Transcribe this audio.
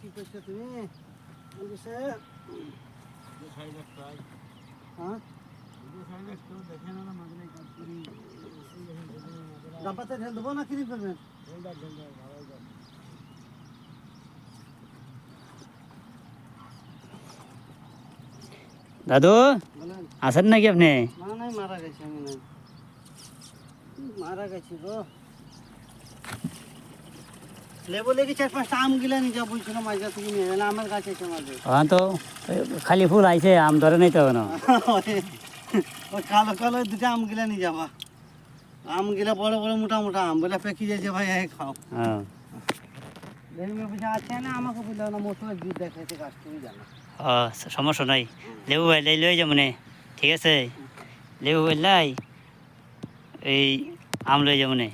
কি করছো তুমি? ডাব্বাতে ঢেল দেবো না কিনে করবেন? দাদু আছেন নাকি আপনি? না নাই, মারা গেছে। আমি নাই, মারা গেছি গো। লেবু লেগে 4-5টা আম গিলা নিয়ে যা বলছিলাম মাঝে থেকে নিয়ে গেলে আমার গাছ আছে মাঝে। হ্যাঁ তো খালি ফুল আইছে, আম ধরে নাই তো এখনো। ওই কালো কালো দুটো আম গিলা নিয়ে যাবা। আম গিলা বড় বড় মোটা মোটা আম বলে পেকে যাচ্ছে, ভাই খাও। হ্যাঁ লেবু বুঝা আছে না, আমাকে বুঝলো না, মশলা দিয়ে দেখাইতে গাছ তুমি জানো। সমস্যা নাই, লেবু ভাই লই যাবো নে, ঠিক আছে? লেবু ভাই লাই এই আম লই যাবো নে।